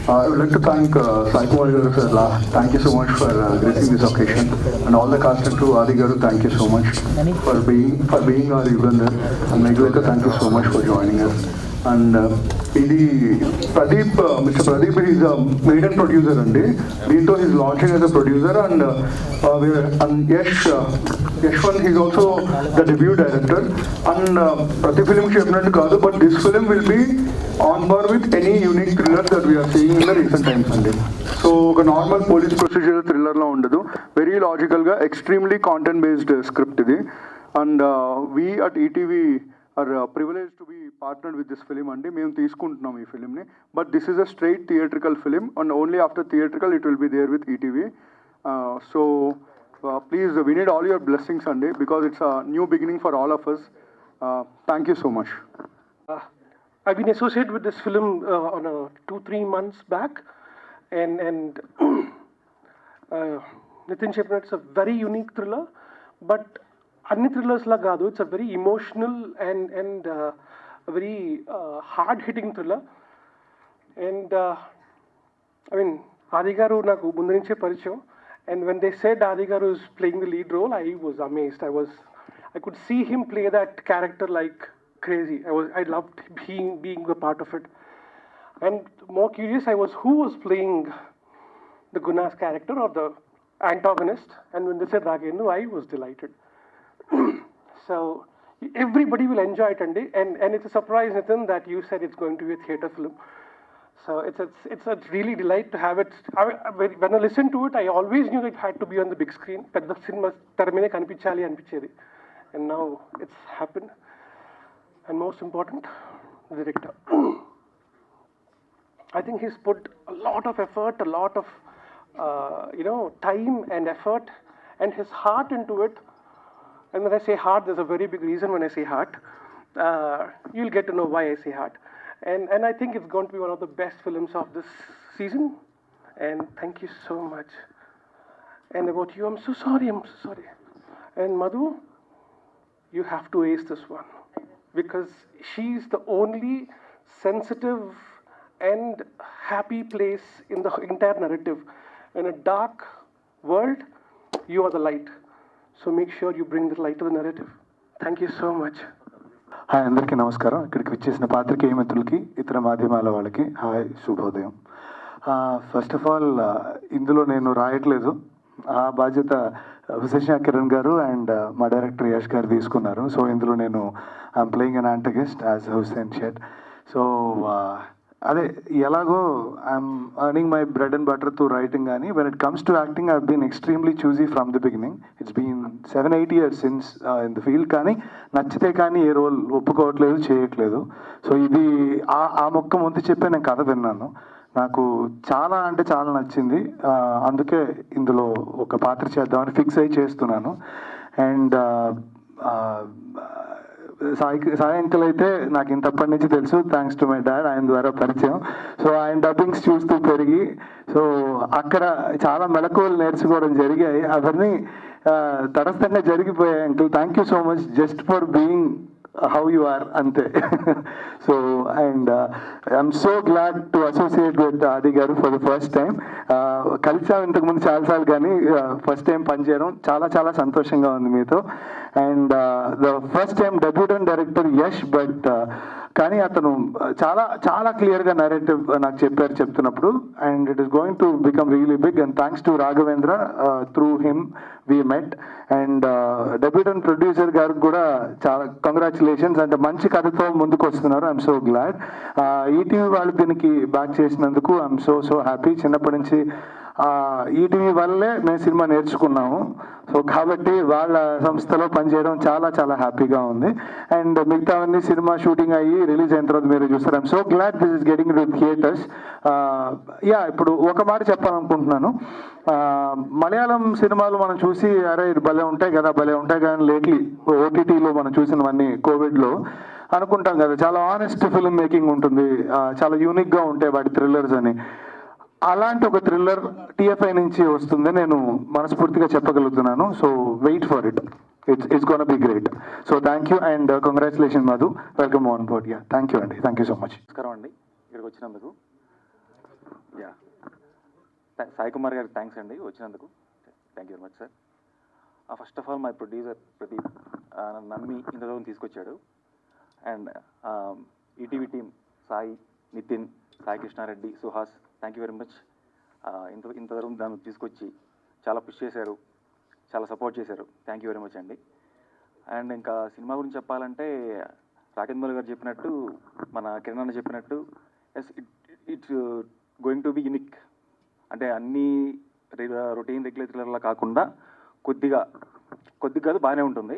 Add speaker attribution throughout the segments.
Speaker 1: I would like to thank Sai Kumar Garu sir. Thank you so much for gracing this occasion, and all the cast and crew. Adi Garu, thank you so much for being our Yugandhar, and Meghalika, thank you so much for joining us. And ఇది Pradeep mister Pradeep is main producer అండి. దీంతో is launching as a producer and Yashwant is also the debut director. And ప్రతి ఫిలింకి చెప్పినట్టు కాదు, but this film will be on par with any unique thriller that we are seeing in the recent times అండి. So ఒక normal police procedure థ్రిల్లర్లో ఉండదు, very లాజికల్గా extremely content based script ఇది. And we at ETV are privilege to be partnered with this film అండి. మేము తీసుకుంటున్నాం ఈ ఫిలింని, but this is a straight theatrical film and only after theatrical it will be there with ETV. So please we need all your blessings అండి, because it's a new beginning for all of us. Thank you so much.
Speaker 2: I've been associated with this film on 2-3 months back, and Nitin Chepna, it's a very unique thriller, but any thrillers la gaadu, it's a very emotional and a very hard-hitting thriller. And I mean, Adi Garu naku mundu nunche parichayam, and when they said Adi Garu is playing the lead role, I was amazed. I could see him play that character like crazy. I loved being a part of it. And more curious I was, who was playing the Guna's character or the antagonist. And when they said Raghendu, I was delighted. So everybody will enjoy it, and it's a surprise, Nathan, that you said it's going to be a theatre film. So it's a really delight to have it. When I listened to it, I always knew that it had to be on the big screen. Pedda cinema termine kanipichali anpichedi, and now it's happened. And most important, the director. I think he's put a lot of effort, a lot of time and effort, and his heart into it. And when I say heart, there's a very big reason when I say heart. You'll get to know why I say heart. And I think it's going to be one of the best films of this season. And thank you so much. And about you, I'm so sorry. And Madhu, you have to ace this one, because she's the only sensitive and happy place in the entire narrative. In a dark world, you are the light. So make sure you bring the light to the narrative. Thank you so much.
Speaker 3: Hi, అందరికీ నమస్కారం. ఇక్కడికి విచ్చేసిన పాత్రికేయ మిత్రులకి, ఇతర మాధ్యమాల వాళ్ళకి hi, శుభోదయం. ఫస్ట్ ఆఫ్ ఆల్, ఇందులో నేను రాయట్లేదు, ఆ బాధ్యత విశేష కిరణ్ గారు అండ్ మా డైరెక్టర్ యష్ గారు తీసుకున్నారు. సో ఇందులో నేను I'm playing an antagonist as Hussain Sheth. So అదే ఎలాగో I'm earning my bread and butter through writing, కానీ when it comes to acting I been extremely choosy from the beginning. It's been 7-8 years since in the field, కానీ నచ్చితే కానీ ఏ role ఒప్పుకోవట్లేదు, చేయట్లేదు. So ఇది ఆ మొక్క ముందు చెప్పే నేను కథ విన్నాను, నాకు చాలా అంటే చాలా నచ్చింది. అందుకే ఇందులో ఒక పాత్ర చేద్దామని ఫిక్స్ అయ్యి చేస్తున్నాను. అండ్ సాయి అంకుల్ అయితే నాకు ఇంతప్పటి నుంచి తెలుసు, థ్యాంక్స్ టు మై డాడ్, ఆయన ద్వారా పరిచయం. సో ఆయన డబ్బింగ్స్ చూస్తూ పెరిగి, సో అక్కడ చాలా మెలకువలు నేర్చుకోవడం జరిగాయి. అవన్నీ తటస్థంగా జరిగిపోయాయి. Uncle, thank you so much just for being how you are ante. So and I'm so glad to associate with Adi Garu for the first time. కలిసా ఇంతకు ముందు చాలాసార్లు, కానీ ఫస్ట్ టైం పనిచేయడం చాలా చాలా సంతోషంగా ఉంది మీతో. And the first time debutant director Yash, but కానీ అతను చాలా చాలా క్లియర్గా నరేటివ్ నాకు చెప్తున్నప్పుడు, and it is going to become really big. And thanks to Raghavendra, through him we met. And debutant producer గారికి కూడా చాలా కంగ్రాచులేషన్స్, అంటే మంచి కథతో ముందుకు వస్తున్నారు. I'm so glad. ఈటీవీ వాళ్ళు దీనికి బ్యాక్ చేసినందుకు ఐఎమ్ సో హ్యాపీ. చిన్నప్పటి నుంచి ఈటీవీ వల్లే మేము సినిమా నేర్చుకున్నాము. సో కాబట్టి వాళ్ళ సంస్థలో పనిచేయడం చాలా చాలా హ్యాపీగా ఉంది. అండ్ మిగతావన్నీ సినిమా షూటింగ్ అయ్యి రిలీజ్ అయిన తర్వాత మీరు చూస్తారు. I'm so glad this is getting to theatres. ఇప్పుడు ఒక మాట చెప్పాలనుకుంటున్నాను. మలయాళం సినిమాలు మనం చూసి అరే ఇది భలే ఉంటాయి కదా కానీ లేట్లీ ఓటీటీలో మనం చూసినవన్నీ కోవిడ్లో అనుకుంటాం కదా, చాలా ఆనెస్ట్ ఫిల్మ్ మేకింగ్ ఉంటుంది, చాలా యూనిక్గా ఉంటాయి వాటి థ్రిల్లర్స్ అని. అలాంటి ఒక థ్రిల్లర్ టీఎఫ్ఐ నుంచి వస్తుంది నేను మనస్ఫూర్తిగా చెప్పగలుగుతున్నాను. So wait for it, it's gonna be great. So thank you and congratulation Madhu, welcome on board. Thank you అండి, థ్యాంక్ యూ సో మచ్.
Speaker 4: నమస్కారం అండి, ఇక్కడికి వచ్చినందుకు. యా సాయి కుమార్ గారికి థ్యాంక్స్ అండి వచ్చినందుకు. Thank you very much sir. First of all my producer Pradeep నన్ను నమ్మి ఇంత దూరం తీసుకొచ్చాడు. And ETV team Sai, Nitin, Sai Krishna Reddy, Suhas, thank you very much. ఇంత దూరం దాన్ని తీసుకొచ్చి చాలా పుష్ చేశారు, చాలా సపోర్ట్ చేశారు. థ్యాంక్ యూ వెరీ మచ్ అండి. అండ్ ఇంకా సినిమా గురించి చెప్పాలంటే రాకేంద్ర మౌళి గారు చెప్పినట్టు, మన కిరణ్ అన్న చెప్పినట్టు, yes it's going to be unique. అంటే అన్నీ రొటీన్ రెగ్యులర్ థ్రిల్లర్లా కాకుండా కొద్దిగా కాదు బాగానే ఉంటుంది.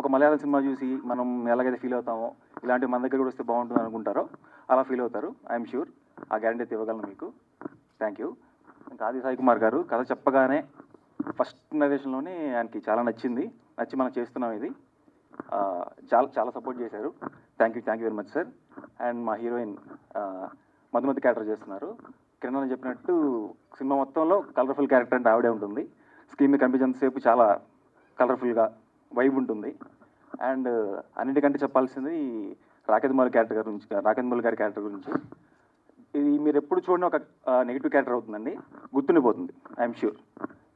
Speaker 4: ఒక మలయాళం సినిమా చూసి మనం ఎలాగైతే ఫీల్ అవుతామో, ఇలాంటి మన దగ్గర కూడా వస్తే బాగుంటుంది అనుకుంటారో అలా ఫీల్ అవుతారు. ఐఎమ్ షూర్ ఆ గ్యారంటీ అయితే ఇవ్వగలను మీకు. Thank you. ఇంకా ఆది సాయి కుమార్ గారు కథ చెప్పగానే ఫస్ట్ నరేషన్లోనే ఆయనకి చాలా నచ్చి మనం చేస్తున్నాం ఇది. చాలా సపోర్ట్ చేశారు. Thank you very much sir. And మా హీరోయిన్ మధుమతి క్యారెక్టర్ చేస్తున్నారు. కిరణ్ అని చెప్పినట్టు సినిమా మొత్తంలో కలర్ఫుల్ క్యారెక్టర్ అంటే ఆవిడే ఉంటుంది. స్క్రీన్ మీద కనిపించేంతసేపు చాలా కలర్ఫుల్గా వైబ్ ఉంటుంది. అండ్ అన్నిటికంటే చెప్పాల్సింది రాకేంద్ర మౌళి గారి క్యారెక్టర్ గురించి. ఇది మీరు ఎప్పుడు చూడని ఒక నెగిటివ్ క్యారెక్టర్ అవుతుందండి, గుర్తుండిపోతుంది. I'm sure.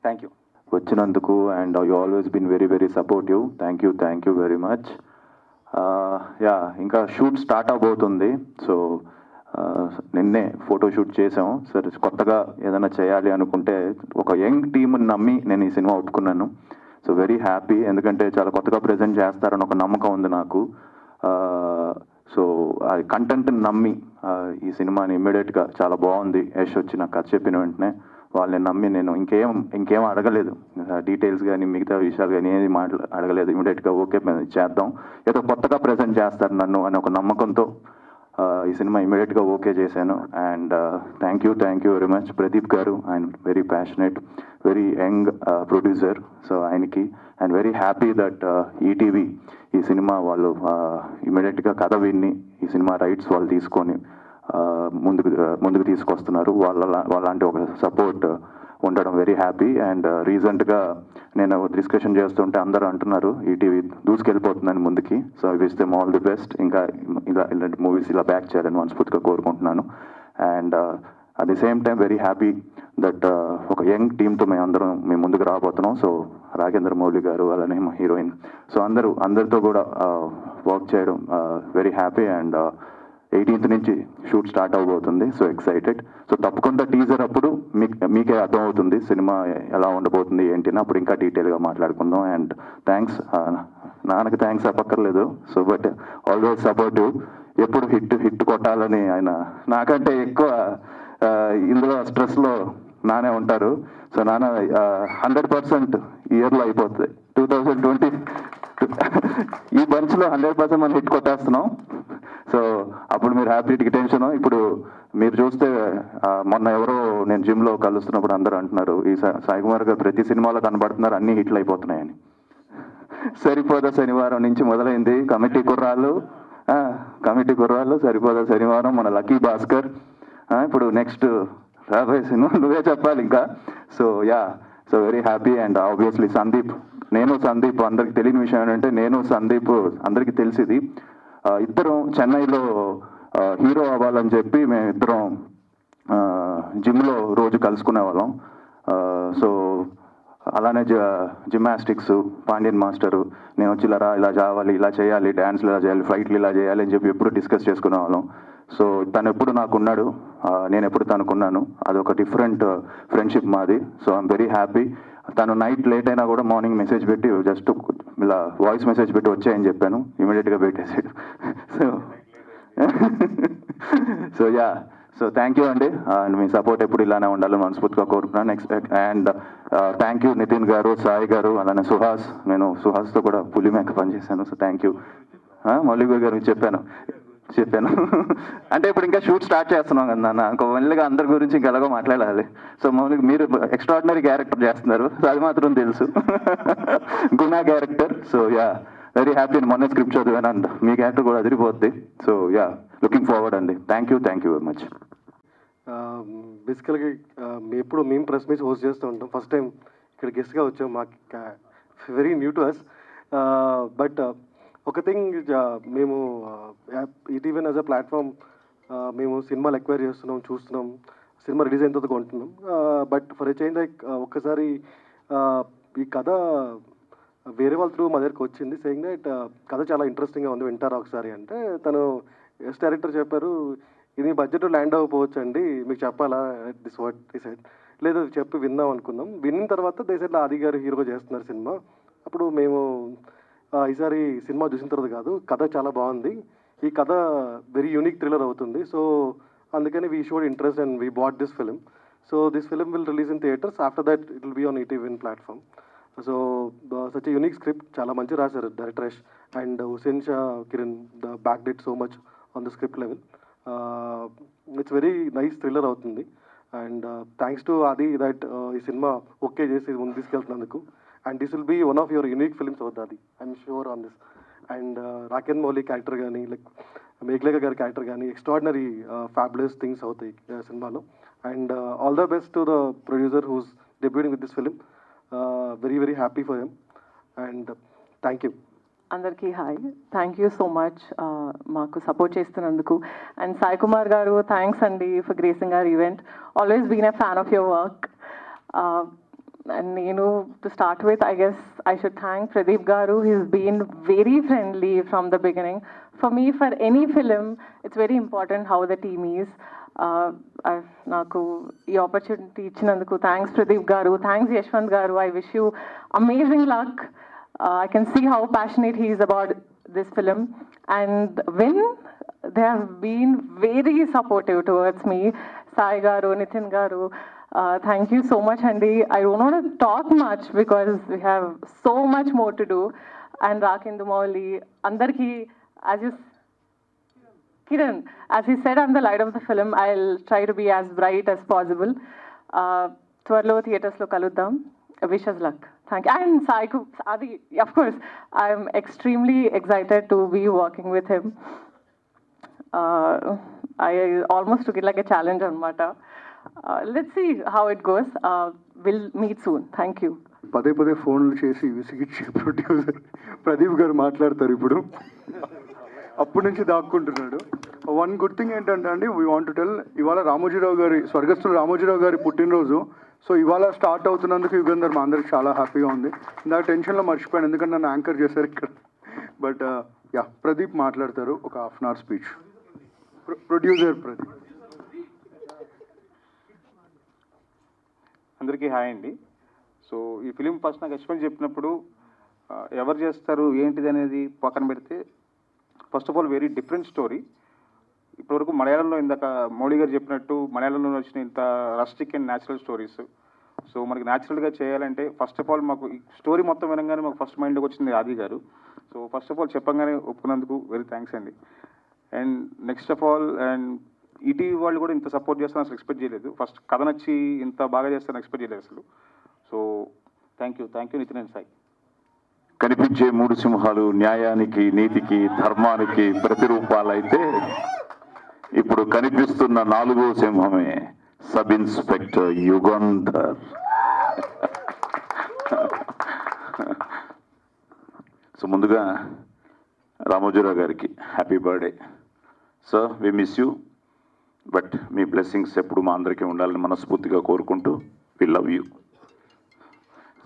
Speaker 4: థ్యాంక్ యూ
Speaker 5: వచ్చినందుకు. And you always been very very supportive. Thank you very much. Yeah ఇంకా షూట్ స్టార్ట్ అవబోతుంది. సో నిన్నే ఫోటోషూట్ చేసాము. సరే కొత్తగా ఏదైనా చేయాలి అనుకుంటే ఒక యంగ్ టీమ్ని నమ్మి నేను ఈ సినిమా ఒప్పుకున్నాను. సో వెరీ హ్యాపీ, ఎందుకంటే చాలా కొత్తగా ప్రజెంట్ చేస్తారని ఒక నమ్మకం ఉంది నాకు. సో ఆ కంటెంట్ని నమ్మి ఈ సినిమాని ఇమ్మీడియట్గా చాలా బాగుంది యశ్ వచ్చి నాకు కథ చెప్పిన వెంటనే వాళ్ళని నమ్మి నేను ఇంకేం అడగలేదు, డీటెయిల్స్ కానీ మిగతా విషయాలు కానీ ఏది అడగలేదు. ఇమ్మీడియట్గా ఓకే చేద్దాం, ఏదో కొత్తగా ప్రజెంట్ చేస్తారు నన్ను అని ఒక నమ్మకంతో ఈ సినిమా ఇమ్మీడియట్గా ఓకే చేశాను. And thank you very much Pradeep garu. ఆయన very passionate, very young producer. So ఆయనకి and very happy that ETV ఈ సినిమా వాళ్ళు ఇమ్మీడియట్గా కథ విన్ని ఈ సినిమా రైట్స్ వాళ్ళు తీసుకొని ముందుకు తీసుకొస్తున్నారు. వాళ్ళంటి ఒక సపోర్ట్ ఉండడం వెరీ హ్యాపీ. అండ్ రీసెంట్గా నేను డిస్కషన్ చేస్తుంటే అందరూ అంటున్నారు ఈటీవీ దూసుకెళ్ళిపోతుందని ముందుకి. So I wish them all the best. ఇంకా ఇలాంటి మూవీస్ ఇలా బ్యాక్ చేయాలని మనస్ఫూర్తిగా కోరుకుంటున్నాను. And at the same time very happy that ఒక యంగ్ టీమ్తో మేము ముందుకు రాబోతున్నాం. సో రాకేంద్ర మౌళి గారు అలానే మా హీరోయిన్, సో అందరితో కూడా వర్క్ చేయడం వెరీ హ్యాపీ. అండ్ 18th నుంచి షూట్ స్టార్ట్ అవబోతుంది. So excited. సో తప్పకుండా టీజర్ అప్పుడు మీకే అర్థమవుతుంది సినిమా ఎలా ఉండబోతుంది ఏంటి అని. అప్పుడు ఇంకా డీటెయిల్గా మాట్లాడుకుందాం. అండ్ థ్యాంక్స్, నాన్నకి థ్యాంక్స్ చెప్పక్కర్లేదు. సో బట్ ఆల్వేస్ సపోర్టివ్, ఎప్పుడు హిట్ కొట్టాలని ఆయన నాకంటే ఎక్కువ ఇందులో స్ట్రెస్లో నానే ఉంటారు. సో నాన్న 100% ఇయర్లో అయిపోతుంది. 2020 ఈ బంచ్లో 100% మనం హిట్ కొట్టేస్తున్నాం. సో అప్పుడు మీరు హ్యాపీకి టెన్షన్. ఇప్పుడు మీరు చూస్తే మొన్న ఎవరో నేను జిమ్లో కలుస్తున్నప్పుడు అందరూ అంటున్నారు ఈ సాయి కుమార్ గారు ప్రతి సినిమాలో కనబడుతున్నారు, అన్ని హిట్లు అయిపోతున్నాయని. సరిపోదా శనివారం నుంచి మొదలైంది కమిటీ కుర్రాళ్ళు, సరిపోదా శనివారం, మన లక్కీ భాస్కర్, ఇప్పుడు నెక్స్ట్ రాబోయే సినిమా నువ్వే చెప్పాలి ఇంకా. So yeah, so very happy. And obviously Sandeep అందరికి తెలియని విషయం ఏంటంటే నేను సందీప్ అందరికీ తెలిసింది ఇద్దరం చెన్నైలో హీరో అవ్వాలని చెప్పి మేమిద్దరం జిమ్లో రోజు కలుసుకునే వాళ్ళం. సో అలానే జిమ్నాస్టిక్స్ పాండ్యన్ మాస్టరు నేను వచ్చి ఇలా చావాలి, ఇలా చేయాలి, డ్యాన్స్లు ఇలా చేయాలి, ఫైట్లు ఇలా చేయాలి అని చెప్పి ఎప్పుడు డిస్కస్ చేసుకునే వాళ్ళం. సో తను ఎప్పుడు నాకున్నాడు, నేను ఎప్పుడు తనుకున్నాను. అదొక డిఫరెంట్ ఫ్రెండ్షిప్ మాది. So I'm very happy. తను నైట్ లేట్ అయినా కూడా మార్నింగ్ మెసేజ్ పెట్టి జస్ట్ ఇలా వాయిస్ మెసేజ్ పెట్టి వచ్చాయని చెప్పాను, ఇమీడియట్గా పెట్టేసాడు. So yeah, so thank you అండి. అండ్ మీ సపోర్ట్ ఎప్పుడు ఇలానే ఉండాలని మనస్ఫూర్తిగా కోరుకున్నాను. Next and thank you Nitin garu, Sai గారు, అలానే సుహాస్. నేను సుహాస్తో కూడా పులి మేక పనిచేశాను. So thank you. మౌలిక్ గారు చెప్పాను అంటే ఇప్పుడు ఇంకా షూట్ స్టార్ట్ చేస్తున్నాం కదా నాన్న, ఇంకో మెల్లిగా అందరి గురించి ఇంకా ఎలాగో మాట్లాడాలి. సో మౌలిక్ మీరు ఎక్స్ట్రాడినరీ క్యారెక్టర్ చేస్తున్నారు, సో అది మాత్రం తెలుసు. Guna character. So yeah, very happy. మొన్న స్క్రిప్ట్ చదివాను అంత, మీ క్యారెక్టర్ కూడా అదిరిపోద్ది. సో యా, లుకింగ్ ఫార్వర్డ్ అండి. Thank you very much.
Speaker 6: బేసికల్గా ఎప్పుడు మేము ప్రెస్ మీట్స్ హోస్ట్ చేస్తూ ఉంటాం. ఫస్ట్ టైం ఇక్కడ గెస్ట్గా వచ్చాం, మాకు very new to us. But ఒక థింగ్ మేము ఈటీవీఎన్ యాజ్ అ ప్లాట్ఫామ్ మేము సినిమాలు ఎక్వైర్ చేస్తున్నాం, చూస్తున్నాం, సినిమా రిలీజ్ అయిన తర్వాత కొంటున్నాం. But for a change like ఒక్కసారి ఈ కథ వేరే వాళ్ళ త్రూ మా దగ్గరికి వచ్చింది, సేయింగ్ దట్ కథ చాలా ఇంట్రెస్టింగ్గా ఉంది, వింటారా ఒకసారి అంటే తను ఎస్ డైరెక్టర్ చెప్పారు, ఇది బడ్జెట్ ల్యాండ్ అవ్వకపోవచ్చు అండి, మీకు చెప్పాలా దిస్ వాట్ ఈ సైడ్ లేదు చెప్పి విందాం అనుకున్నాం. విన్న తర్వాత దేశంలో ఆది గారు హీరోగా చేస్తున్నారు సినిమా. అప్పుడు మేము ఈసారి సినిమా చూసిన తర్వాత కాదు, కథ చాలా బాగుంది, ఈ కథ వెరీ యూనిక్ థ్రిల్లర్ అవుతుంది, సో అందుకని we showed interest and we bought this film. So this film will release in theatres, after that it will be on ETV Win platform. So such unique script, చాలా మంచి రాశారు director Yash and Hussain Shah Kiran the back did so much on the script level. It's very nice thriller అవుతుంది and thanks to Aadi that ఈ cinema okay చేసి ముందు తీసుకెళ్తున్నందుకు. And this will be one of your unique films అవుతుంది అది, I'm sure on this. And Raken Mouli character కానీ like Meghalekha గారి character కానీ extraordinary fabulous things అవుతాయి సినిమాలో. And all the best to the producer who's debuting with this film, very very happy for him and thank you.
Speaker 7: అందరికీ hi, thank you so much మాకు support చేస్తున్నందుకు. And Sai Kumar garu thanks అండి for gracing our event, always been a fan of your work. And నేను to start with I guess I should thank Pradeep garu, he's been very friendly from the beginning. For me for any film it's very important how the team is. నాకు ఈ opportunity ఇచ్చినందుకు thanks Pradeep గారు, thanks Yashwant గారు. I wish you amazing luck. I can see how passionate he is about this film, and when they have been very supportive towards me, Sai garu, Nitin garu, thank you so much Andy. I don't want to talk much because we have so much more to do. And Rakendu Mauli, andarki, as you Kiran, as he said, I'm the light of the film. I'll try to be as bright as possible. Twarlo theatres lo kaluddam. Wish us luck. Thank you. And Sai, Adi, of course, I'm extremely excited to be working with him. I almost took it like a challenge on Mata. Let's see how it goes. We'll meet soon. Thank you.
Speaker 1: పదే పదే ఫోన్లు చేసి విసిగిచ్చి producer Pradeep గారు మాట్లాడతారు ఇప్పుడు, అప్పటి నుంచి దాక్కుంటున్నాడు. One good thing ఏంటంటే అండి, వీ వాంట్ టు టెల్, ఇవాళ రామోజీరావు గారి స్వర్గస్థులు రామోజీరావు గారి పుట్టినరోజు. సో ఇవాళ స్టార్ట్ అవుతున్నందుకు యుగంధర్ మా అందరికి చాలా హ్యాపీగా ఉంది. ఇందాక టెన్షన్లో మర్చిపోయాను ఎందుకంటే నన్ను యాంకర్ చేశారు ఇక్కడ. బట్ యా, ప్రదీప్ మాట్లాడతారు ఒక half an hour speech. Producer Pradeep.
Speaker 4: అందరికీ హాయ్ అండి. సో ఈ ఫిలిం ఫస్ట్ నాకు యశ్వంత్ చెప్పినప్పుడు ఎవరు చేస్తారు ఏంటిది అనేది పక్కన పెడితే, first of all very different story. ఇప్పటివరకు మలయాళంలో ఇందాక మౌళి గారు చెప్పినట్టు మలయాళంలో వచ్చిన ఇంత rustic and natural stories. So మనకి న్యాచురల్గా చేయాలంటే ఫస్ట్ ఆఫ్ ఆల్ మాకు ఈ స్టోరీ మొత్తం వినగానే మాకు ఫస్ట్ మైండ్లోకి వచ్చింది ఆది గారు. సో ఫస్ట్ ఆఫ్ ఆల్ చెప్పంగానే ఒప్పుకున్నందుకు వెరీ థ్యాంక్స్ అండి. And next of all, and ETV వాళ్ళు కూడా ఇంత సపోర్ట్ చేస్తారని అసలు ఎక్స్పెక్ట్ చేయలేదు. ఫస్ట్ కథ నచ్చి ఇంత బాగా చేస్తారని ఎక్స్పెక్ట్ చేయలేదు అసలు. So thank you Nitin and Sai.
Speaker 5: కనిపించే మూడు సింహాలు న్యాయానికి, నీతికి, ధర్మానికి ప్రతిరూపాలైతే ఇప్పుడు కనిపిస్తున్న నాలుగో సింహమే సబ్ ఇన్స్పెక్టర్ యుగంధర్. సో ముందుగా రామోజీరావు గారికి happy birthday sir. We miss you, but మీ బ్లెస్సింగ్స్ ఎప్పుడు మా అందరికీ ఉండాలని మనస్ఫూర్తిగా కోరుకుంటూ వి లవ్ యూ.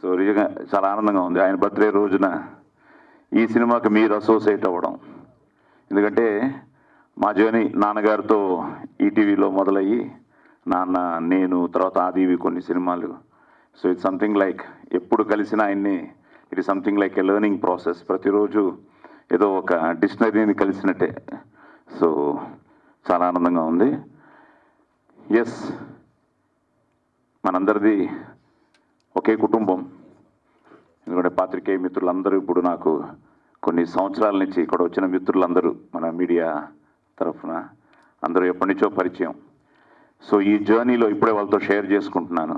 Speaker 5: సో నిజంగా చాలా ఆనందంగా ఉంది ఆయన బర్త్డే రోజున ఈ సినిమాకి మీరు అసోసియేట్ అవ్వడం. ఎందుకంటే మా జర్నీ నాన్నగారితో ఈటీవీలో మొదలయ్యి నాన్న, నేను, తర్వాత ఆదివి కొన్ని సినిమాలు. సో ఇట్స్ సంథింగ్ లైక్ ఎప్పుడు కలిసిన ఆయన్ని it is something like a learning process. ప్రతిరోజు ఏదో ఒక డిక్షనరీని కలిసినట్టే. సో చాలా ఆనందంగా ఉంది. ఎస్, మనందరిది ఒకే కుటుంబం. ఎందుకంటే పాత్రికేయ మిత్రులందరూ ఇప్పుడు నాకు కొన్ని సంవత్సరాల నుంచి ఇక్కడ వచ్చిన మిత్రులందరూ మన మీడియా తరఫున అందరూ ఎప్పటి నుంచో పరిచయం. సో ఈ జర్నీలో ఇప్పుడే వాళ్ళతో షేర్ చేసుకుంటున్నాను.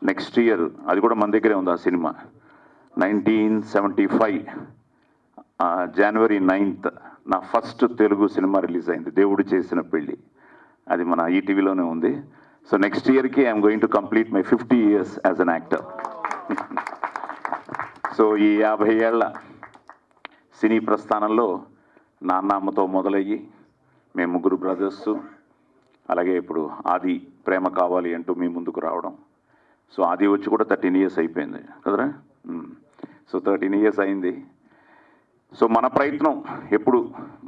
Speaker 5: నెక్స్ట్ ఇయర్ అది కూడా మన దగ్గరే ఉంది ఆ సినిమా. 1975 January 9th నా ఫస్ట్ తెలుగు సినిమా రిలీజ్ అయింది, దేవుడు చేసిన పెళ్ళి. అది మన ఈటీవీలోనే ఉంది. సో నెక్స్ట్ ఇయర్కి I'm going to complete my 50 years as an actor. So ఈ 50 ఏళ్ల
Speaker 8: సినీ ప్రస్థానంలో నాన్నమ్మతో మొదలయ్యి మేము ముగ్గురు బ్రదర్స్, అలాగే ఇప్పుడు ఆది ప్రేమ కావాలి అంటూ మీ ముందుకు రావడం. సో ఆది వచ్చి కూడా 13 years అయిపోయింది కదరా. సో 13 years అయింది. సో మన ప్రయత్నం ఎప్పుడు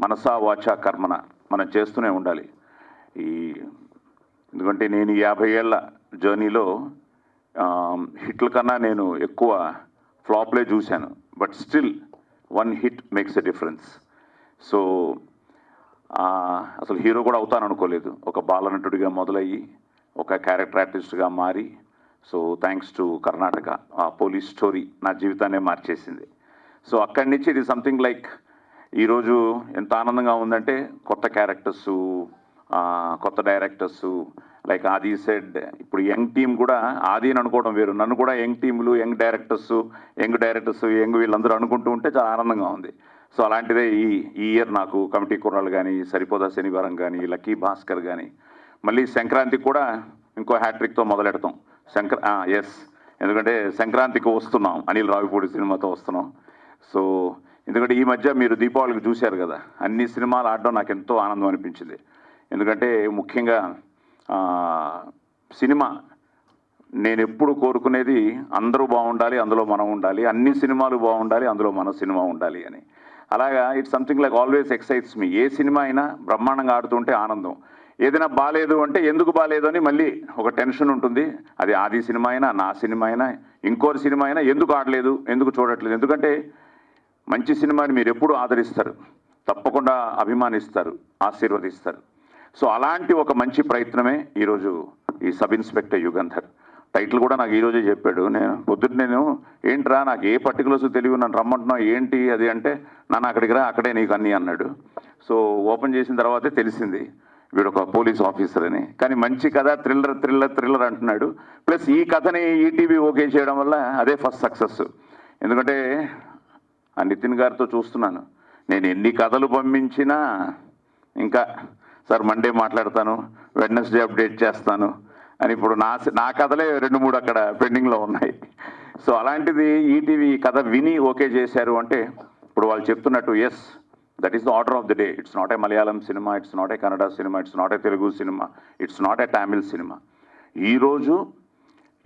Speaker 8: మనసా వాచా కర్మన మనం చేస్తూనే ఉండాలి. ఎందుకంటే నేను 50 ఏళ్ల జర్నీలో హిట్ల కన్నా నేను ఎక్కువ ఫ్లాప్లే చూశాను. But still 1 hit makes a difference. So అసలు హీరో కూడా అవుతాను అనుకోలేదు. ఒక బాలనటుడిగా మొదలయ్యి ఒక క్యారెక్టర్ ఆర్టిస్ట్గా మారి, సో థ్యాంక్స్ టు కర్ణాటక ఆ పోలీస్ స్టోరీ నా జీవితాన్నే మార్చేసింది. సో అక్కడి నుంచి ఇది సంథింగ్ లైక్ ఈరోజు ఎంత ఆనందంగా ఉందంటే కొత్త క్యారెక్టర్స్, కొత్త డైరెక్టర్స్ లైక్ ఆది సెడ్, ఇప్పుడు యంగ్ టీం కూడా ఆది అని అనుకోవడం వేరు, నన్ను కూడా యంగ్ టీములు, యంగ్ డైరెక్టర్స్ వీళ్ళందరూ అనుకుంటూ ఉంటే చాలా ఆనందంగా ఉంది. సో అలాంటిదే ఈ ఇయర్ నాకు కమిటీ కుర్రాళ్ళు కానీ, సరిపోదా శనివారం కానీ, లక్కీ భాస్కర్ కానీ, మళ్ళీ సంక్రాంతికి కూడా ఇంకో హ్యాట్రిక్తో మొదలెడతాం. ఎస్, ఎందుకంటే సంక్రాంతికి వస్తున్నాం, అనిల్ రావిపూడి సినిమాతో వస్తున్నాం. సో ఎందుకంటే ఈ మధ్య మీరు దీపావళికి చూశారు కదా, అన్ని సినిమాలు ఆడడం నాకు ఎంతో ఆనందం అనిపించింది. ఎందుకంటే ముఖ్యంగా సినిమా నేను ఎప్పుడు కోరుకునేది అందరూ బాగుండాలి, అందులో మనం ఉండాలి, అన్ని సినిమాలు బాగుండాలి, అందులో మన సినిమా ఉండాలి అని. అలాగా it's something like always excites me. A cinema అయినా బ్రహ్మాండంగా ఆడుతుంటే ఆనందం, ఏదైనా బాగాలేదు అంటే ఎందుకు బాగాలేదు అని మళ్ళీ ఒక టెన్షన్ ఉంటుంది. అది ఆది సినిమా అయినా, నా సినిమా అయినా, ఇంకోటి సినిమా అయినా ఎందుకు ఆడలేదు, ఎందుకు చూడట్లేదు. ఎందుకంటే మంచి సినిమాని మీరు ఎప్పుడు ఆదరిస్తారు, తప్పకుండా అభిమానిస్తారు, ఆశీర్వదిస్తారు. సో అలాంటి ఒక మంచి ప్రయత్నమే ఈరోజు ఈ సబ్ ఇన్స్పెక్టర్ యుగంధర్. టైటిల్ కూడా నాకు ఈరోజే చెప్పాడు. నేను ఏంట్రా నాకు ఏ పర్టికులర్స్ తెలియదు, నన్ను రమ్మంటున్నావు ఏంటి అది అంటే, నన్ను అక్కడికి రా, అక్కడే నీకు అన్నీ అన్నాడు. సో ఓపెన్ చేసిన తర్వాతే తెలిసింది వీడు ఒక పోలీస్ ఆఫీసర్ అని. కానీ మంచి కథ, థ్రిల్లర్ అంటున్నాడు. ప్లస్ ఈ కథని ఈటీవీ ఓకే చేయడం వల్ల అదే ఫస్ట్ సక్సెస్. ఎందుకంటే ఆ నితిన్ గారితో చూస్తున్నాను, నేను ఎన్ని కథలు పంపించినా ఇంకా సార్ మండే మాట్లాడతాను, వెడ్నెస్డే అప్డేట్ చేస్తాను అని ఇప్పుడు నా కథలే 2-3 అక్కడ పెండింగ్లో ఉన్నాయి. సో అలాంటిది ఈటీవీ కథ విని ఓకే చేశారు అంటే ఇప్పుడు వాళ్ళు చెప్తున్నట్టు yes, that is the order of the day. It's not a Malayalam cinema, it's not a Kannada cinema, it's not a Telugu cinema, it's not a Tamil cinema. ఈరోజు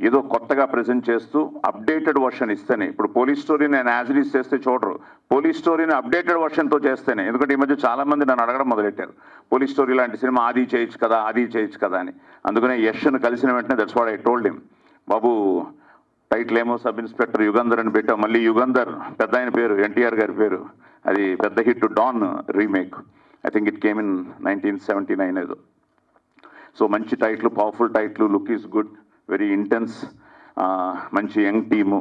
Speaker 8: ఏదో కొత్తగా ప్రజెంట్ చేస్తూ అప్డేటెడ్ వర్షన్ ఇస్తేనే, ఇప్పుడు పోలీస్ స్టోరీని నేను యాజ్ ఇట్ ఈస్ చేస్తే చూడరు, పోలీస్ స్టోరీని అప్డేటెడ్ వర్షన్తో చేస్తేనే. ఎందుకంటే ఈ మధ్య చాలామంది నన్ను అడగడం మొదలెట్టారు, పోలీస్ స్టోరీ లాంటి సినిమా ఆది చేయొచ్చు కదా అని. అందుకనే యష్ను కలిసిన వెంటనే that's what I told him, Babu title ఏమో సబ్ ఇన్స్పెక్టర్ యుగంధర్ అని పెట్టాం, మళ్ళీ యుగంధర్ పెద్ద ఆయన పేరు ఎన్టీఆర్ గారి పేరు, అది పెద్ద hit Don remake, I think it came in 1979 ఏదో. సో మంచి title, powerful title, look is good, very intense, మంచి యంగ్ టీము.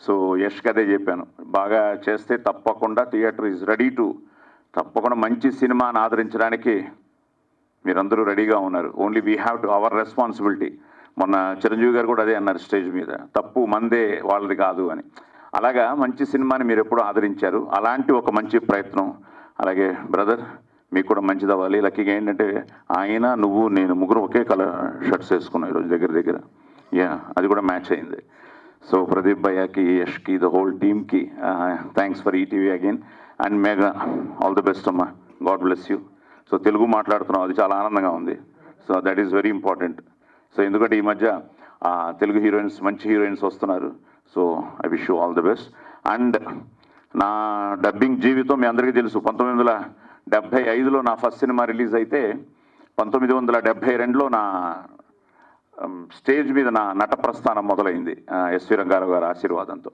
Speaker 8: సో యష్కి అదే చెప్పాను, బాగా చేస్తే తప్పకుండా థియేటర్ ఈజ్ రెడీ టు, తప్పకుండా మంచి సినిమాని ఆదరించడానికి మీరందరూ రెడీగా ఉన్నారు. Only we have to our responsibility. మొన్న చిరంజీవి గారు కూడా అదే అన్నారు స్టేజ్ మీద, తప్పు మందే వాళ్ళది కాదు అని. అలాగా మంచి సినిమాని మీరు ఎప్పుడూ ఆదరించారు, అలాంటి ఒక మంచి ప్రయత్నం. అలాగే బ్రదర్ మీకు కూడా మంచిది అవ్వాలి. లక్కీగా ఏంటంటే ఆయన, నువ్వు, నేను ముగ్గురు ఒకే కలర్ షర్ట్స్ వేసుకున్నాం ఈరోజు దగ్గర. అది కూడా మ్యాచ్ అయింది. సో ప్రదీప్ భయ్యాకి, యష్కి, ద హోల్ టీమ్కి thanks for ETV again. And Megha, all the best అమ్మా, God bless you. So Telugu మాట్లాడుతున్నాం, అది చాలా ఆనందంగా ఉంది. So that is very important. So ఎందుకంటే ఈ మధ్య తెలుగు హీరోయిన్స్, మంచి హీరోయిన్స్ వస్తున్నారు. So I wish you all the best. And నా డబ్బింగ్ జీవితం మీ అందరికీ తెలుసు. 1975లో నా ఫస్ట్ సినిమా రిలీజ్ అయితే 1972లో నా స్టేజ్ మీద నా నట ప్రస్థానం మొదలైంది ఎస్వి రంగారావు గారి ఆశీర్వాదంతో.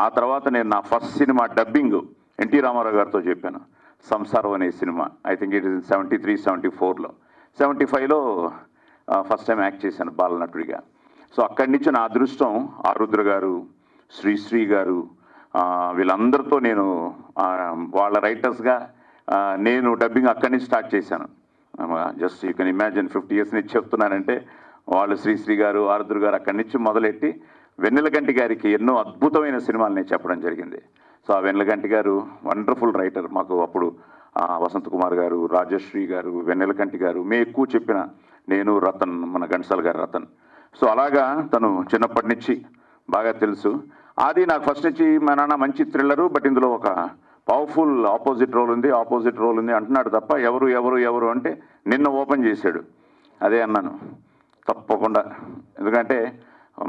Speaker 8: ఆ తర్వాత నేను నా first cinema dubbing NT Rama Rao గారితో చెప్పాను, సంసారం అనే సినిమా. ఐ థింక్ ఇట్ ఇస్ 73, 74లో. 75లో ఫస్ట్ టైం యాక్ట్ చేశాను బాలనటుడిగా. సో అక్కడి నుంచి నా అదృష్టం ఆరుద్ర గారు, శ్రీశ్రీ గారు, వీళ్ళందరితో నేను వాళ్ళ రైటర్స్గా నేను డబ్బింగ్ అక్కడి నుంచి స్టార్ట్ చేశాను. Just you can imagine 50 years నుంచి చెప్తున్నానంటే వాళ్ళు శ్రీశ్రీ గారు, ఆరుద్ర గారు అక్కడి నుంచి మొదలెట్టి వెన్నెలకంటి గారికి ఎన్నో అద్భుతమైన సినిమాలు నేను చెప్పడం జరిగింది. సో ఆ వెన్నెలకంటి గారు వండర్ఫుల్ రైటర్. మాకు అప్పుడు వసంత్ కుమార్ గారు, రాజశ్రీ గారు, వెన్నెలకంటి గారు, మేము ఎక్కువ చెప్పిన నేను, రతన్, మన ఘంటసాల గారు రతన్. సో అలాగా తను చిన్నప్పటి నుంచి బాగా తెలుసు. అది నాకు ఫస్ట్ నుంచి మా నాన్న మంచి థ్రిల్లరు, బట్ ఇందులో ఒక పవర్ఫుల్ ఆపోజిట్ రోల్ ఉంది అంటున్నాడు తప్ప ఎవరు అంటే నిన్న ఓపెన్ చేశాడు. అదే అన్నాను, తప్పకుండా. ఎందుకంటే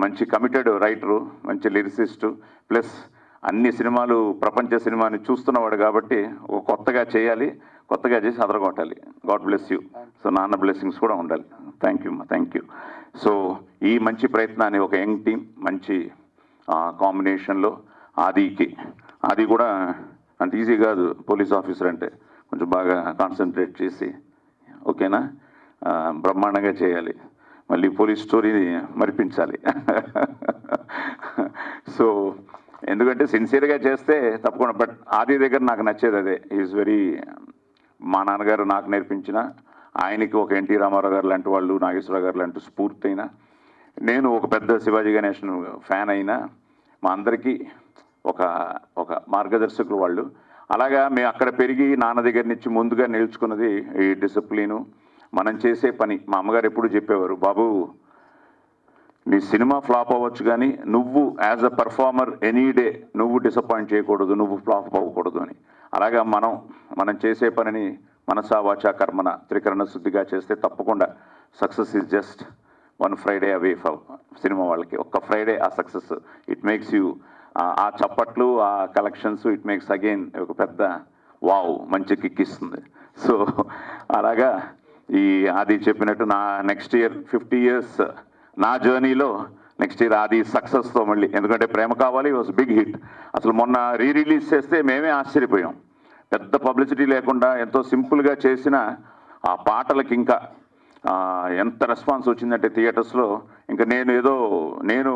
Speaker 8: మంచి కమిటెడ్ రైటరు, మంచి లిరిసిస్టు, ప్లస్ అన్ని సినిమాలు ప్రపంచ సినిమాని చూస్తున్నవాడు కాబట్టి ఒక కొత్తగా చేసి అదరగొట్టాలి. God bless you. సో నాన్న బ్లెస్సింగ్స్ కూడా ఉండాలి. Thank you. సో ఈ మంచి ప్రయత్నాన్ని ఒక యంగ్ టీం మంచి కాంబినేషన్లో ఆది కూడా అంత ఈజీ కాదు పోలీస్ ఆఫీసర్ అంటే, కొంచెం బాగా కాన్సన్ట్రేట్ చేసి ఓకేనా బ్రహ్మాండంగా చేయాలి. మళ్ళీ పోలీస్ స్టోరీని మరిపించాలి. సో ఎందుకంటే సిన్సియర్గా చేస్తే తప్పకుండా. బట్ ఆది దగ్గర నాకు నచ్చేది అదే. ఈజ్ వెరీ, మా నాన్నగారు నాకు నేర్పించిన, ఆయనకి ఒక ఎన్టీ రామారావు గారు లాంటి వాళ్ళు, నాగేశ్వరరావు గారు లాంటి స్ఫూర్తి అయినా, నేను ఒక పెద్ద శివాజీ గణేషన్ ఫ్యాన్ అయినా, మా అందరికీ ఒక మార్గదర్శకులు వాళ్ళు. అలాగా మేము అక్కడ పెరిగి నాన్న దగ్గర నుంచి ముందుగా నేర్చుకున్నది ఈ డిసిప్లిను, మనం చేసే పని. మా అమ్మగారు ఎప్పుడు చెప్పేవారు, బాబు నీ సినిమా ఫ్లాప్ అవ్వచ్చు కానీ నువ్వు as a performer any day నువ్వు డిసప్పాయింట్ చేయకూడదు, నువ్వు ఫ్లాప్ అవ్వకూడదు అని. అలాగా మనం చేసే పనిని మనసా వాచా కర్మన త్రికరణ శుద్ధిగా చేస్తే తప్పకుండా success is just 1 Friday away for cinema వాళ్ళకి. ఒక్క ఫ్రైడే ఆ సక్సెస్, ఇట్ మేక్స్ యూ, ఆ చప్పట్లు, ఆ కలెక్షన్స్, ఇట్ మేక్స్ అగైన్ ఒక పెద్ద వావ్, మంచి కిక్ ఇస్తుంది. సో అలాగా ఈ ఆది చెప్పినట్టు నా నెక్స్ట్ ఇయర్ 50 years నా జర్నీలో నెక్స్ట్ ఇయర్ ఆది సక్సెస్తో మళ్ళీ. ఎందుకంటే ప్రేమ కావాలి వాజ్ బిగ్ హిట్. అసలు మొన్న రిలీజ్ చేస్తే మేమే ఆశ్చర్యపోయాం. పెద్ద పబ్లిసిటీ లేకుండా ఎంతో సింపుల్గా చేసిన ఆ పాటలకి ఇంకా ఎంత రెస్పాన్స్ వచ్చిందంటే థియేటర్స్లో. ఇంకా నేను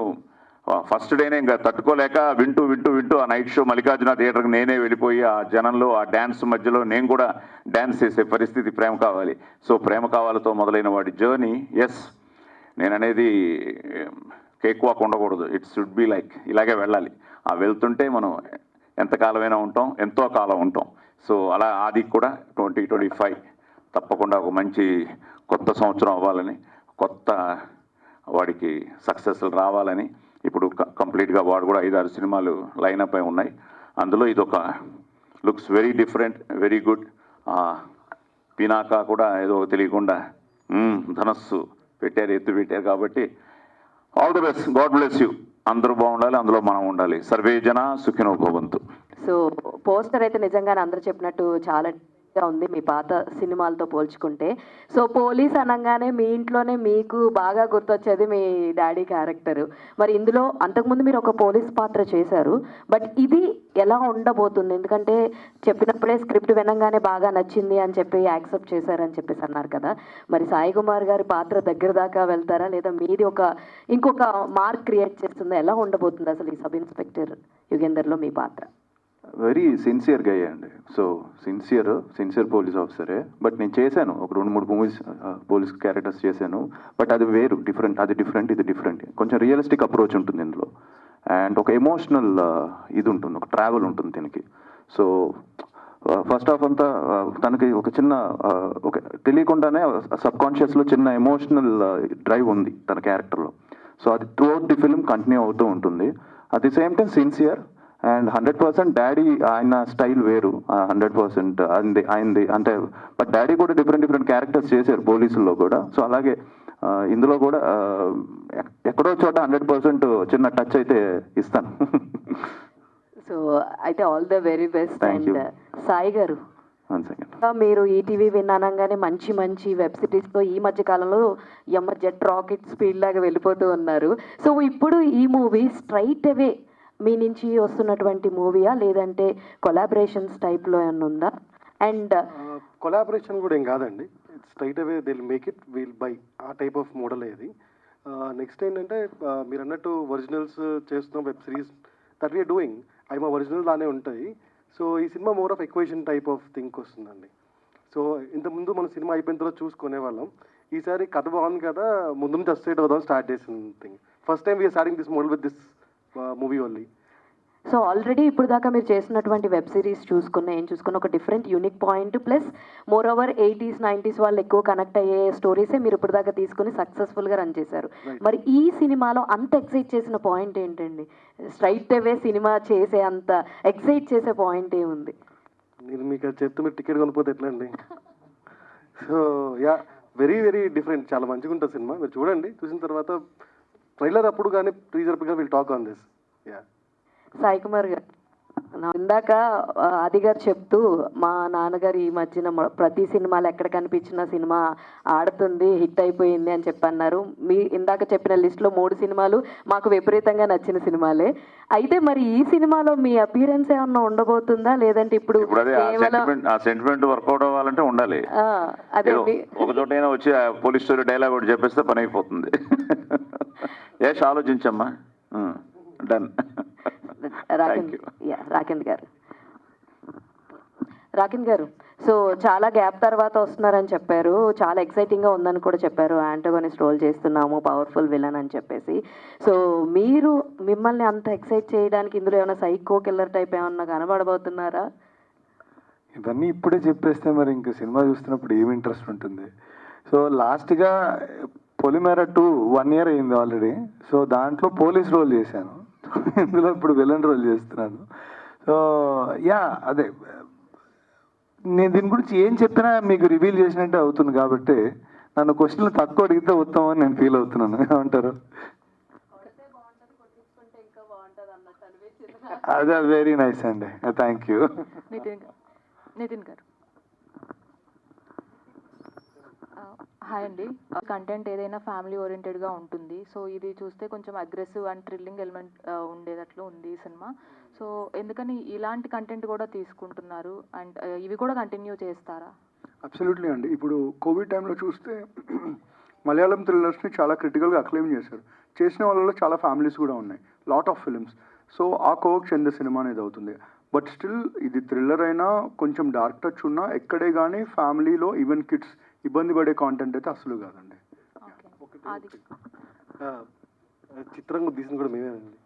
Speaker 8: ఫస్ట్ డేనే ఇంకా తట్టుకోలేక వింటూ ఆ నైట్ షో మల్లికార్జున థియేటర్కి నేనే వెళ్ళిపోయి ఆ జనంలో ఆ డ్యాన్స్ మధ్యలో నేను కూడా డ్యాన్స్ చేసే పరిస్థితి ప్రేమ కావాలి. సో ప్రేమ కావాలతో మొదలైన వాడి జర్నీ, ఎస్ నేను అనేది కేక్ వాక్ ఉండకూడదు, ఇట్ షుడ్ బి లైక్ ఇలాగే వెళ్ళాలి. ఆ వెళ్తుంటే మనం ఎంతకాలమైనా ఉంటాం, ఎంతో కాలం ఉంటాం. సో అలా ఆది కూడా 2025 తప్పకుండా ఒక మంచి కొత్త సంవత్సరం అవ్వాలని, కొత్త వాడికి సక్సెస్లు రావాలని. ఇప్పుడు కంప్లీట్గా వాడు కూడా 5-6 సినిమాలు లైనప్ అయి ఉన్నాయి. అందులో ఇదొక looks very different, very good. Pinaka కూడా ఏదో తెలియకుండా ధనస్సు ఎత్తు పెట్టారు కాబట్టి all the best, God bless you. అందరూ బాగుండాలి, అందులో మనం ఉండాలి. సర్వే జన సుఖినో భవంతు.
Speaker 9: సో పోస్టర్ అయితే నిజంగానే అందరూ చెప్పినట్టు చాలా ఉంది మీ పాత సినిమాలతో పోల్చుకుంటే. సో పోలీస్ అనగానే మీ ఇంట్లోనే మీకు బాగా గుర్తొచ్చేది మీ డాడీ క్యారెక్టర్. మరి ఇందులో అంతకుముందు మీరు ఒక పోలీస్ పాత్ర చేశారు, బట్ ఇది ఎలా ఉండబోతుంది? ఎందుకంటే చెప్పినప్పుడే స్క్రిప్ట్ వినంగానే బాగా నచ్చింది అని చెప్పి యాక్సెప్ట్ చేశారని చెప్పేసి అన్నారు కదా. మరి సాయి కుమార్ గారి పాత్ర దగ్గర దాకా వెళ్తారా, లేదా మీది ఇంకొక మార్క్ క్రియేట్ చేస్తుందా? ఎలా ఉండబోతుంది అసలు ఈ సబ్ ఇన్స్పెక్టర్ యుగేందర్లో మీ పాత్ర?
Speaker 5: వెరీ సిన్సియర్గా అయ్యండి. సో సిన్సియర్ పోలీస్ ఆఫీసరే. బట్ నేను చేశాను ఒక 2-3 మూవీస్ పోలీస్ క్యారెక్టర్స్ చేశాను. బట్ అది వేరు, అది డిఫరెంట్, ఇది డిఫరెంట్. కొంచెం రియలిస్టిక్ అప్రోచ్ ఉంటుంది ఇందులో. అండ్ ఒక ఎమోషనల్ ఇది ఉంటుంది, ఒక ట్రావెల్ ఉంటుంది దీనికి. సో ఫస్ట్ హాఫ్ అంతా తనకి ఒక చిన్న ఒక తెలియకుండానే సబ్కాన్షియస్లో చిన్న ఎమోషనల్ డ్రైవ్ ఉంది తన క్యారెక్టర్లో. సో అది త్రూఅవుట్ ది ఫిల్మ్ కంటిన్యూ అవుతూ ఉంటుంది. At the same time sincere and 100% daddy ఆయన స్టైల్ వేరు. 100% ఆయనది అంటే. బట్ డాడీ కూడా డిఫరెంట్ క్యారెక్టర్స్ చేశారు పోలీసుల్లో కూడా. సో అలాగే ఇందులో కూడా ఎక్కడో చోట 100% చిన్న టచ్ అయితే ఇస్తాను.
Speaker 9: సో అయితే all the very best. And Sai గారు,
Speaker 5: 1 second.
Speaker 9: మీరు ఈటీవీ విన్నానంగానే మంచి వెబ్ సిరీస్తో ఈ మధ్య కాలంలో జెట్ రాకెట్ స్పీడ్ లాగా వెళ్ళిపోతూ ఉన్నారు. సో ఇప్పుడు ఈ మూవీ స్ట్రైట్ అవే మీ నుంచి వస్తున్నటువంటి మూవీయా, లేదంటే కొలాబరేషన్స్ టైప్లో ఏమన్నా ఉందా? అండ్
Speaker 6: కొలాబరేషన్ కూడా ఏం కాదండి, straight away they will make it, we'll by ఆ టైప్ ఆఫ్ మోడల్ ఇది. నెక్స్ట్ ఏంటంటే మీరు అన్నట్టు ఒరిజినల్స్ చేస్తున్న web series that we are doing, అవి మా ఒరిజినల్ లానే ఉంటాయి. సో ఈ సినిమా more of equation type of think వస్తుందండి. సో ఇంతకుముందు మన సినిమా అయిపోయిన తర్వాత చూసుకునే వాళ్ళం, ఈసారి కథ బాగుంది కదా ముందు నుంచి అసోసియేట్ అవుదాం స్టార్ట్ చేసిన thing. First time we are starting this model with this movie only.
Speaker 9: So already ఇప్పుడు దాకా మీరు చేసినటువంటి వెబ్ సిరీస్ చూసుకున్న ఒక different unique point, plus more over 80s 90s వాళ్ళు ఎక్కువ కనెక్ట్ అయ్యే స్టోరీసే మీరు ఇప్పుడు దాకా తీసుకుని సక్సెస్ఫుల్గా రన్ చేశారు. మరి ఈ సినిమాలో అంత ఎక్సైట్ చేసిన పాయింట్ ఏంటండి? స్ట్రైట్ అవే సినిమా చేసే అంత ఎక్సైట్ చేసే పాయింట్ ఏముంది?
Speaker 6: నేను మీకు అది చెప్తే మీరు టికెట్ కొనిపోతే ఎట్లా అండి? So yeah, very very different. చాలా మంచిగా ఉంటుంది సినిమా, మీరు చూడండి. చూసిన తర్వాత ట్రైలర్ అప్పుడు కానీ టీజర్ అప్పుడు కానీ will talk on this. Yeah.
Speaker 9: Sai Kumar గారు, ఇందాక ఆది గారు చెప్తూ మా నాన్నగారు ఈ మధ్యన ప్రతి సినిమాలు ఎక్కడ కనిపించిన సినిమా ఆడుతుంది, హిట్ అయిపోయింది అని చెప్పన్నారు. మీ ఇందాక చెప్పిన లిస్ట్లో 3 సినిమాలు మాకు విపరీతంగా నచ్చిన సినిమాలే. అయితే మరి ఈ సినిమాలో మీ అపియరెన్స్ ఏమన్నా ఉండబోతుందా, లేదంటే ఇప్పుడు
Speaker 8: సెంటిమెంట్ వర్కౌట్ అవ్వాలంటే ఉండాలి.
Speaker 9: అదే
Speaker 8: ఒక చోటైనా వచ్చి పోలీస్ స్టోరీ డైలాగ్ ఒకటి చెప్పేస్తే పని అయిపోతుంది. ఆలోచించమ్మా. డన్.
Speaker 9: రాకిన్ గారు, సో చాలా గ్యాప్ తర్వాత వస్తున్నారని చెప్పారు, చాలా ఎక్సైటింగ్గా ఉందని కూడా చెప్పారు. యాంటోగనిస్ట్ రోల్ చేస్తున్నాము, పవర్ఫుల్ విలన్ అని చెప్పేసి. సో మీరు మిమ్మల్ని అంత ఎక్సైట్ చేయడానికి ఇందులో ఏమైనా సైకో కిల్లర్ టైప్ ఏమన్నా కనబడబోతున్నారా?
Speaker 3: ఇవన్నీ ఇప్పుడే చెప్పేస్తే మరి ఇంక సినిమా చూస్తున్నప్పుడు ఏమి ఇంట్రెస్ట్ ఉంటుంది. సో లాస్ట్గా పొలిమేర 2 1 year అయింది ఆల్రెడీ. సో దాంట్లో పోలీస్ రోల్ చేశాను, ఇందులో ఇప్పుడు విలన్ రోల్ చేస్తున్నాను. సో యా, అదే నేను దీని గురించి ఏం చెప్పినా మీకు రివీల్ చేసినట్టే అవుతుంది. కాబట్టి నన్ను క్వశ్చన్లు తక్కువ అడిగితే ఉత్తమం అని నేను ఫీల్ అవుతున్నాను. ఏమంటారు? అదే, వెరీ నైస్ అండి, థ్యాంక్ యూ.
Speaker 7: నితిన్ గారు, హాయ్ అండి. కంటెంట్ ఏదైనా ఫ్యామిలీ ఓరియంటెడ్గా ఉంటుంది. సో ఇది చూస్తే కొంచెం అగ్రెసివ్ అండ్ థ్రిల్లింగ్ ఎలిమెంట్ ఉండేటట్లు ఉంది ఈ సినిమా. సో ఎందుకని ఇలాంటి కంటెంట్ కూడా తీసుకుంటున్నారు, అండ్ ఇవి కూడా కంటిన్యూ చేస్తారా?
Speaker 1: అబ్సల్యూట్లీ అండి. ఇప్పుడు కోవిడ్ టైంలో చూస్తే మలయాళం థ్రిల్లర్స్ని చాలా క్రిటికల్గా అక్లెయిమ్ చేశారు. చేసిన వాళ్ళలో చాలా ఫ్యామిలీస్ కూడా ఉన్నాయి, లాట్ ఆఫ్ ఫిల్మ్స్. సో ఆ కోవకు చెందే సినిమా అనేది అవుతుంది. బట్ స్టిల్ ఇది థ్రిల్లర్ అయినా కొంచెం డార్క్ టచ్ ఉన్నా ఎక్కడే కానీ ఫ్యామిలీలో ఈవెన్ కిడ్స్ ఇబ్బంది పడే కాంటెంట్ అయితే అసలు కాదండి.
Speaker 6: చిత్రంగా తీసింది కూడా మేమేనండి.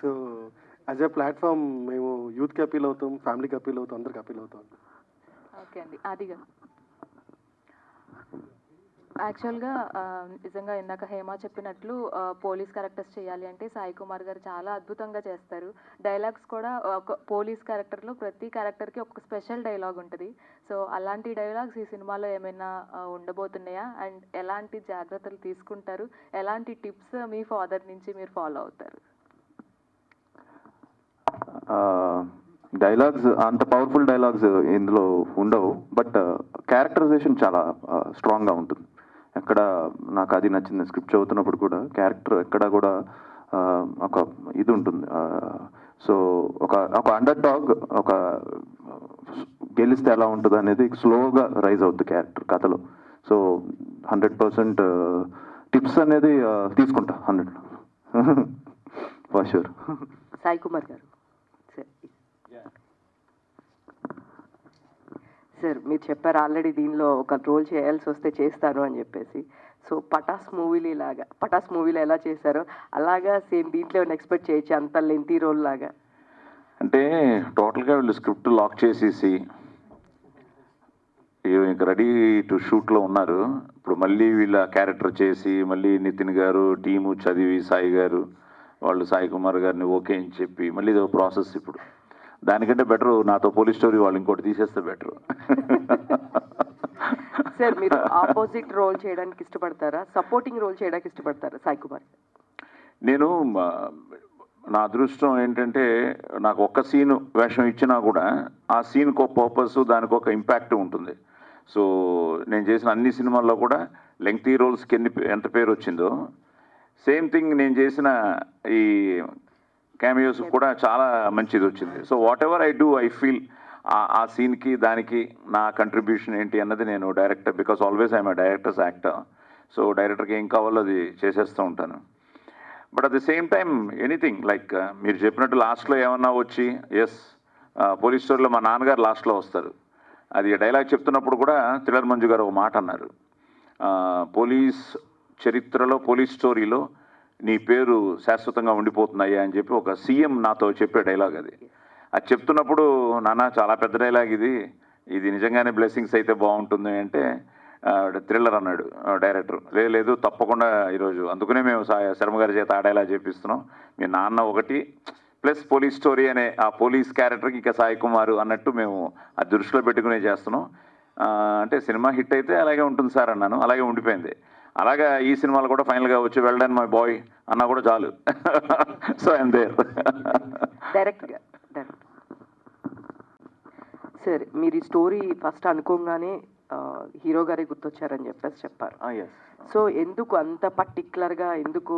Speaker 6: సో యాజ్ ఎ ప్లాట్ఫామ్ మేము యూత్కి అపీల్ అవుతాం, ఫ్యామిలీకి అపీల్ అవుతాం, అందరికి అపీల్ అవుతాం.
Speaker 7: ఓకే అండి. ఆదిగా, యాక్చువల్గా నిజంగా ఇందాక హేమ చెప్పినట్లు పోలీస్ క్యారెక్టర్స్ చేయాలి అంటే సాయి కుమార్ గారు చాలా అద్భుతంగా చేస్తారు. డైలాగ్స్ కూడా ఒక పోలీస్ క్యారెక్టర్లో ప్రతి క్యారెక్టర్కి ఒక స్పెషల్ డైలాగ్ ఉంటుంది. సో అలాంటి డైలాగ్స్ ఈ సినిమాలో ఏమైనా ఉండబోతున్నాయా, అండ్ ఎలాంటి జాగ్రత్తలు తీసుకుంటారు, ఎలాంటి టిప్స్ మీ ఫాదర్ నుంచి మీరు ఫాలో అవుతారు?
Speaker 5: డైలాగ్స్ అంత పవర్ఫుల్ డైలాగ్స్ ఇందులో ఉండవు, బట్ క్యారెక్టరైజేషన్ చాలా స్ట్రాంగ్గా ఉంటుంది. ఎక్కడ నాకు అది నచ్చింది, స్క్రిప్ట్ చదువుతున్నప్పుడు కూడా క్యారెక్టర్ ఎక్కడ కూడా ఒక ఇది ఉంటుంది. సో ఒక అండర్ డాగ్ ఒక గెలిస్తే ఎలా ఉంటుంది అనేది స్లోగా రైజ్ అవుతుంది క్యారెక్టర్ కథలో. సో 100% టిప్స్ అనేది తీసుకుంటా 100 ఫర్ షూర్.
Speaker 9: సాయి కుమార్ గారు సార్, మీరు చెప్పారు ఆల్రెడీ దీనిలో ఒక రోల్ చేయాల్సి వస్తే చేస్తారు అని చెప్పేసి. సో పటాస్ మూవీలో ఎలా చేశారో అలాగా సేమ్ దీంట్లో ఏమైనా ఎక్స్పెక్ట్ చేయొచ్చు, అంత లెంతీ రోల్ లాగా?
Speaker 8: అంటే టోటల్గా వీళ్ళు స్క్రిప్ట్ లాక్ చేసేసి ఇంక రెడీ టు షూట్లో ఉన్నారు. ఇప్పుడు మళ్ళీ వీళ్ళ క్యారెక్టర్ చేసి మళ్ళీ నితిన్ గారు టీము చదివి సాయి గారు వాళ్ళు సాయి కుమార్ గారిని ఓకే అని చెప్పి మళ్ళీ ఇదో ప్రాసెస్. ఇప్పుడు దానికంటే బెటర్ నాతో పోలీస్ స్టోరీ వాళ్ళు ఇంకోటి తీసేస్తే బెటర్.
Speaker 9: సార్, మీరు ఆపోజిట్ రోల్ చేయడానికి ఇష్టపడతారా, సపోర్టింగ్ రోల్ చేయడానికి ఇష్టపడతారా సాయి కుమార్?
Speaker 8: నేను నా అదృష్టం ఏంటంటే నాకు ఒక్క సీను వేషం ఇచ్చినా కూడా ఆ సీన్కి ఒక పర్పస్, దానికి ఒక ఇంపాక్ట్ ఉంటుంది. సో నేను చేసిన అన్ని సినిమాల్లో కూడా లెంగ్తీ రోల్స్కి ఎంత పేరు వచ్చిందో, సేమ్ థింగ్ నేను చేసిన ఈ క్యామియోస్ కూడా చాలా మంచిది వచ్చింది. So what ever I do I feel ఆ సీన్కి దానికి నా కంట్రిబ్యూషన్ ఏంటి అన్నది నేను director, because always I'm directors actor. So డైరెక్టర్కి ఏం కావాలో అది చేసేస్తూ ఉంటాను. But at the same time anything like మీరు చెప్పినట్టు లాస్ట్లో ఏమన్నా వచ్చి పోలీస్ స్టోరీలో మా నాన్నగారు లాస్ట్లో వస్తారు. అది డైలాగ్ చెప్తున్నప్పుడు కూడా థ్రిల్లర్ మంజు గారు ఒక మాట అన్నారు, పోలీస్ చరిత్రలో పోలీస్ స్టోరీలో నీ పేరు శాశ్వతంగా ఉండిపోతున్నాయా అని చెప్పి ఒక సీఎం నాతో చెప్పే డైలాగ్ అది. అది చెప్తున్నప్పుడు నాన్న చాలా పెద్ద డైలాగ్ ఇది నిజంగానే బ్లెస్సింగ్స్ అయితే బాగుంటుంది అంటే థ్రిల్లర్ అన్నాడు డైరెక్టర్. లేదు తప్పకుండా ఈరోజు అందుకనే మేము శర్మ గారి చేత ఆ డైలాగ్ చేపిస్తున్నాం. మీ నాన్న ఒకటి, ప్లస్ పోలీస్ స్టోరీ అనే ఆ పోలీస్ క్యారెక్టర్కి ఇక సాయి కుమార్ అన్నట్టు మేము ఆ దృష్టిలో పెట్టుకునే చేస్తున్నాం. అంటే సినిమా హిట్ అయితే అలాగే ఉంటుంది సార్ అన్నాను, అలాగే ఉండిపోయింది. అలాగా ఈ సినిమాలు కూడా ఫైనల్గా వచ్చి వెళ్ళడానికి మై బాయ్ అన్నా కూడా చాలు. So I'm there.
Speaker 10: డైరెక్ట్గా సార్, మీరు ఈ స్టోరీ ఫస్ట్ అనుకోగానే హీరో గారే గుర్తొచ్చారని చెప్పారు. సో ఎందుకు అంత పర్టిక్యులర్గా, ఎందుకు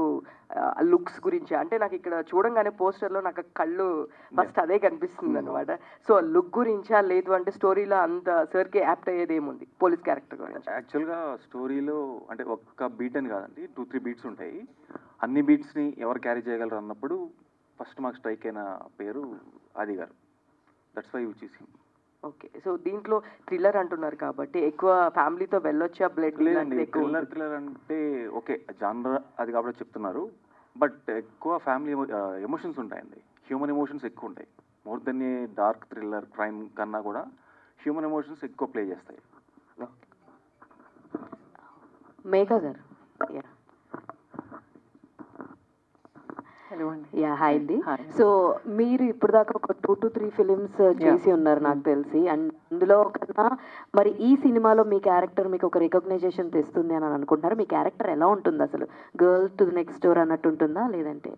Speaker 10: లుక్స్ గురించి? అంటే నాకు ఇక్కడ చూడంగానే పోస్టర్లో నాకు కళ్ళు ఫస్ట్ అదే కనిపిస్తుంది అనమాట. సో లుక్ గురించా, లేదు అంటే స్టోరీలో అంత సార్కి యాప్ట్ అయ్యేది ఏముంది పోలీస్ క్యారెక్టర్ గురించి?
Speaker 4: యాక్చువల్గా స్టోరీలో అంటే ఒక్క బీట్ అని కాదండి, 2-3 బీట్స్ ఉంటాయి. అన్ని బీట్స్ని ఎవరు క్యారీ చేయగలరు అన్నప్పుడు ఫస్ట్ మాకు స్ట్రైక్ అయిన పేరు ఆది గారు. That's why we choose him.
Speaker 10: Okay, so దీంట్లో థ్రిల్లర్ అంటున్నారు కాబట్టి ఎక్కువ ఫ్యామిలీతో వెళ్ళొచ్చా? బ్లడ్
Speaker 4: లేదండి, థ్రిల్లర్ అంటే ఓకే జానర్ అది కాబట్టి చెప్తున్నారు, బట్ ఎక్కువ ఫ్యామిలీ ఎమోషన్స్ ఉంటాయండి. హ్యూమన్ ఎమోషన్స్ ఎక్కువ ఉంటాయి. మోర్ దెన్ ఏ డార్క్ థ్రిల్లర్ క్రైమ్ కన్నా కూడా హ్యూమన్ ఎమోషన్స్ ఎక్కువ ప్లే చేస్తాయి.
Speaker 9: మేఘా గారు. హాయ్ అండి. సో మీరు ఇప్పుడు దాకా ఒక 2 to 3 ఫిలిమ్స్ చేసి ఉన్నారు నాకు తెలిసి. అండ్ అందులో కన్నా మరి ఈ సినిమాలో మీ క్యారెక్టర్ మీకు ఒక రికగ్నైజేషన్ తెస్తుంది అని అనుకుంటున్నారు. మీ క్యారెక్టర్ ఎలా ఉంటుంది అసలు? Girl to the next door అన్నట్టు ఉంటుందా, లేదంటే?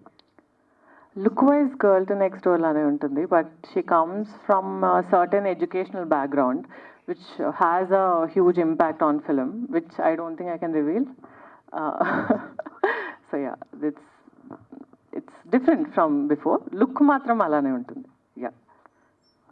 Speaker 7: Look wise girl to next door లానే ఉంటుంది, but she comes from certain educational background which has a huge impact on film, which I don't think I can reveal. So yeah, it's different from before. Look మాత్రం అలానే ఉంటుంది.